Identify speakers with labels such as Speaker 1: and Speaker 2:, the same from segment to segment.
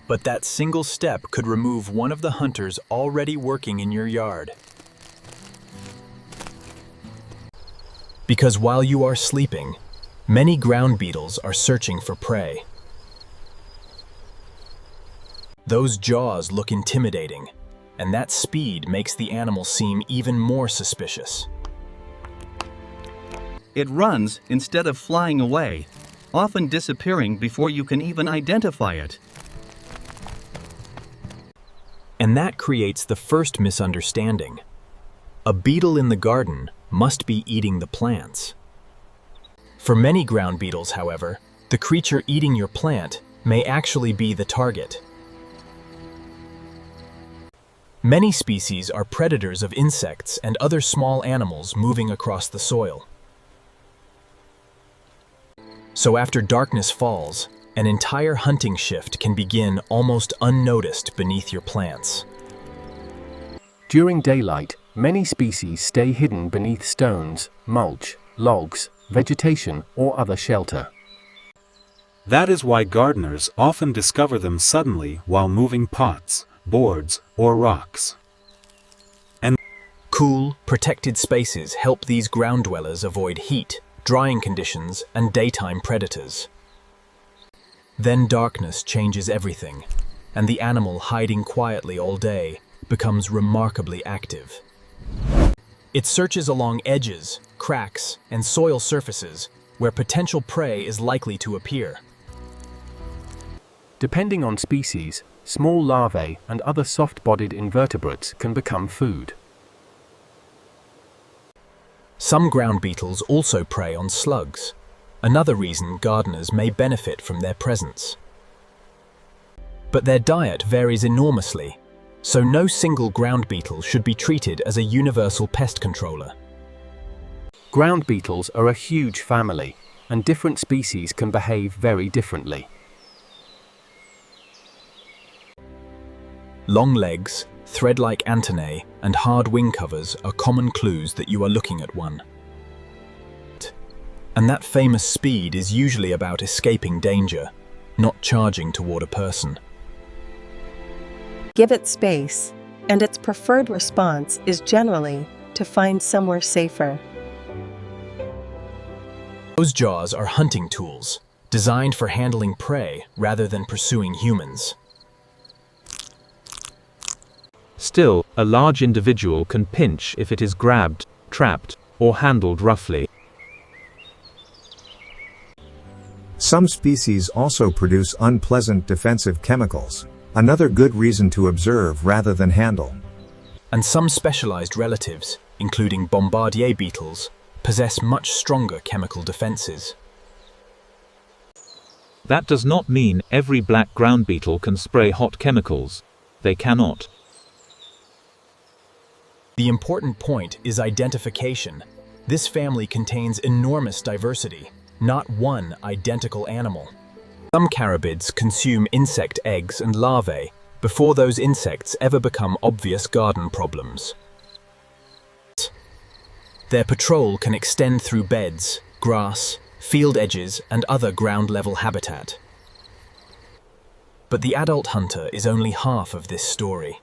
Speaker 1: But that single step could remove one of the hunters already working in your yard. Because while you are sleeping, many ground beetles are searching for prey. Those jaws look intimidating, and that speed makes the animal seem even more suspicious.
Speaker 2: It runs instead of flying away, often disappearing before you can even identify it.
Speaker 1: And that creates the first misunderstanding. A beetle in the garden must be eating the plants. For many ground beetles, however, the creature eating your plant may actually be the target. Many species are predators of insects and other small animals moving across the soil. So after darkness falls, an entire hunting shift can begin almost unnoticed beneath your plants.
Speaker 3: During daylight, many species stay hidden beneath stones, mulch, logs, vegetation, or other shelter.
Speaker 4: That is why gardeners often discover them suddenly while moving pots, boards, or rocks.
Speaker 1: Cool, protected spaces help these ground dwellers avoid heat, drying conditions, and daytime predators. Then darkness changes everything, and the animal hiding quietly all day becomes remarkably active. It searches along edges, cracks, and soil surfaces where potential prey is likely to appear.
Speaker 3: Depending on species, small larvae and other soft-bodied invertebrates can become food.
Speaker 1: Some ground beetles also prey on slugs, another reason gardeners may benefit from their presence. But their diet varies enormously, so no single ground beetle should be treated as a universal pest controller.
Speaker 3: Ground beetles are a huge family, and different species can behave very differently.
Speaker 1: Long legs, thread-like antennae, and hard wing covers are common clues that you are looking at one. And that famous speed is usually about escaping danger, not charging toward a person.
Speaker 5: Give it space, and its preferred response is generally to find somewhere safer.
Speaker 1: Those jaws are hunting tools, designed for handling prey rather than pursuing humans.
Speaker 6: Still, a large individual can pinch if it is grabbed, trapped, or handled roughly.
Speaker 7: Some species also produce unpleasant defensive chemicals, another good reason to observe rather than handle.
Speaker 1: And some specialized relatives, including bombardier beetles, possess much stronger chemical defenses.
Speaker 6: That does not mean every black ground beetle can spray hot chemicals. They cannot.
Speaker 1: The important point is identification. This family contains enormous diversity, not one identical animal. Some carabids consume insect eggs and larvae before those insects ever become obvious garden problems. Their patrol can extend through beds, grass, field edges, and other ground-level habitat. But the adult hunter is only half of this story.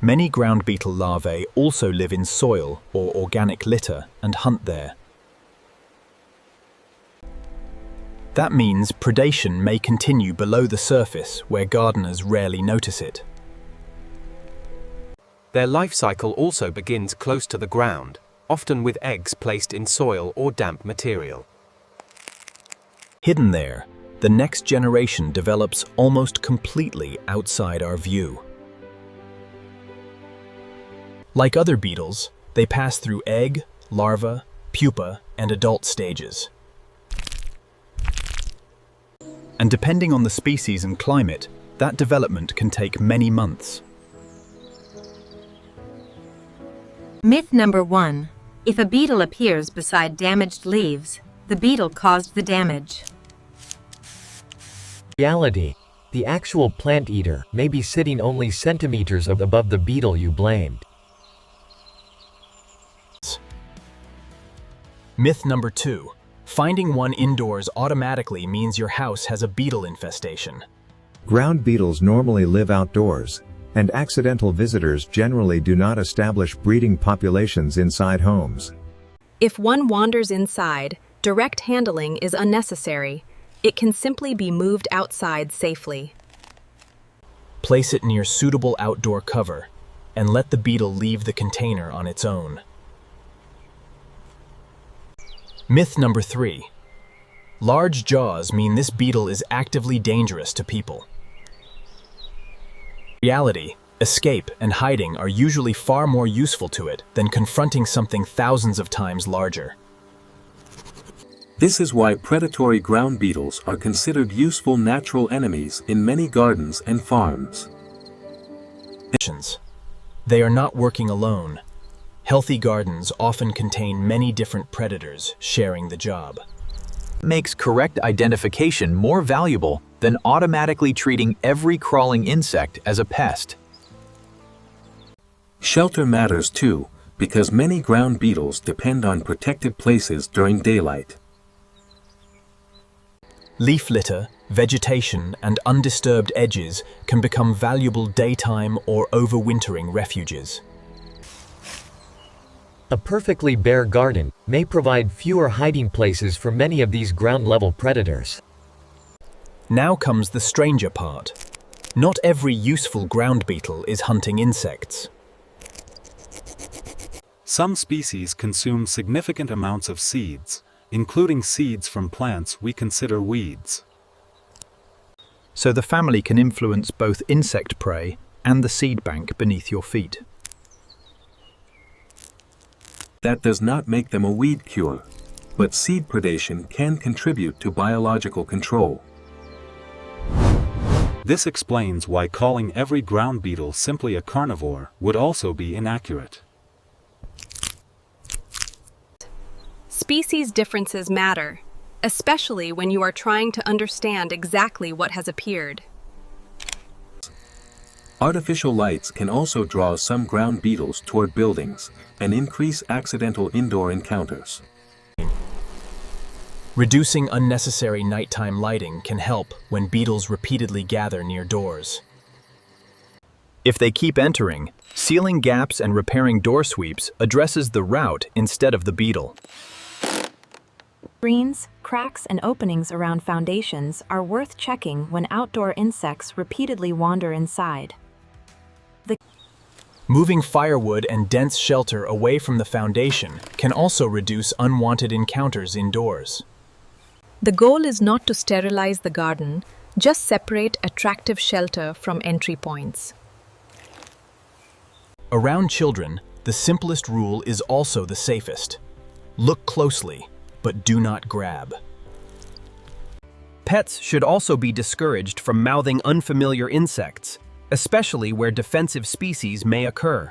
Speaker 1: Many ground beetle larvae also live in soil or organic litter and hunt there. That means predation may continue below the surface where gardeners rarely notice it.
Speaker 3: Their life cycle also begins close to the ground, often with eggs placed in soil or damp material.
Speaker 1: Hidden there, the next generation develops almost completely outside our view. Like other beetles, they pass through egg, larva, pupa, and adult stages. And depending on the species and climate, that development can take many months.
Speaker 8: Myth number 1. If a beetle appears beside damaged leaves, the beetle caused the damage.
Speaker 9: Reality. The actual plant eater may be sitting only centimeters above the beetle you blamed.
Speaker 1: Myth number 2. Finding one indoors automatically means your house has a beetle infestation.
Speaker 7: Ground beetles normally live outdoors, and accidental visitors generally do not establish breeding populations inside homes.
Speaker 10: If one wanders inside, direct handling is unnecessary. It can simply be moved outside safely.
Speaker 1: Place it near suitable outdoor cover, and let the beetle leave the container on its own. Myth number 3. Large jaws mean this beetle is actively dangerous to people. In reality, escape and hiding are usually far more useful to it than confronting something thousands of times larger.
Speaker 4: This is why predatory ground beetles are considered useful natural enemies in many gardens and farms.
Speaker 1: They are not working alone. Healthy gardens often contain many different predators sharing the job.
Speaker 11: Makes correct identification more valuable than automatically treating every crawling insect as a pest.
Speaker 4: Shelter matters too, because many ground beetles depend on protected places during daylight.
Speaker 1: Leaf litter, vegetation, and undisturbed edges can become valuable daytime or overwintering refuges.
Speaker 9: A perfectly bare garden may provide fewer hiding places for many of these ground-level predators.
Speaker 1: Now comes the stranger part. Not every useful ground beetle is hunting insects.
Speaker 4: Some species consume significant amounts of seeds, including seeds from plants we consider weeds.
Speaker 12: So the family can influence both insect prey and the seed bank beneath your feet.
Speaker 4: That does not make them a weed cure, but seed predation can contribute to biological control. This explains why calling every ground beetle simply a carnivore would also be inaccurate.
Speaker 10: Species differences matter, especially when you are trying to understand exactly what has appeared.
Speaker 4: Artificial lights can also draw some ground beetles toward buildings and increase accidental indoor encounters.
Speaker 1: Reducing unnecessary nighttime lighting can help when beetles repeatedly gather near doors.
Speaker 12: If they keep entering, sealing gaps and repairing door sweeps addresses the route instead of the beetle.
Speaker 13: Screens, cracks, and openings around foundations are worth checking when outdoor insects repeatedly wander inside.
Speaker 1: Moving firewood and dense shelter away from the foundation can also reduce unwanted encounters indoors.
Speaker 10: The goal is not to sterilize the garden, just separate attractive shelter from entry points.
Speaker 1: Around children, the simplest rule is also the safest. Look closely, but do not grab.
Speaker 14: Pets should also be discouraged from mouthing unfamiliar insects, especially where defensive species may occur.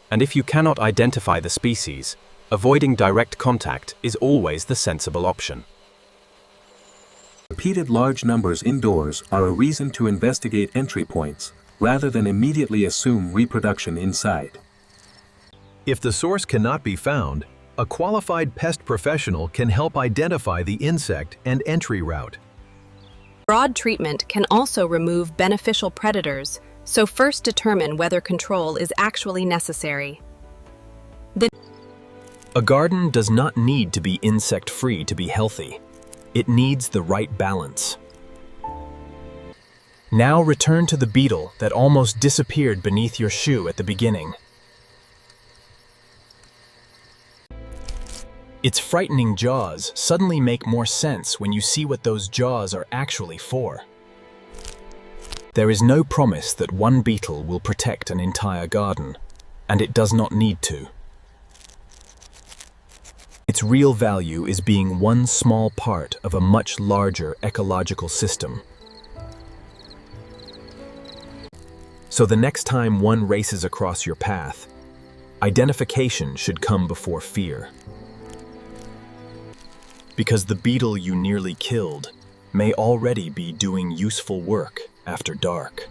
Speaker 3: And if you cannot identify the species, avoiding direct contact is always the sensible option.
Speaker 4: Repeated large numbers indoors are a reason to investigate entry points, rather than immediately assume reproduction inside.
Speaker 15: If the source cannot be found, a qualified pest professional can help identify the insect and entry route.
Speaker 10: Broad treatment can also remove beneficial predators, so first determine whether control is actually necessary.
Speaker 1: A garden does not need to be insect-free to be healthy. It needs the right balance. Now return to the beetle that almost disappeared beneath your shoe at the beginning. Its frightening jaws suddenly make more sense when you see what those jaws are actually for. There is no promise that one beetle will protect an entire garden, and it does not need to. Its real value is being one small part of a much larger ecological system. So the next time one races across your path, identification should come before fear. Because the beetle you nearly killed may already be doing useful work after dark.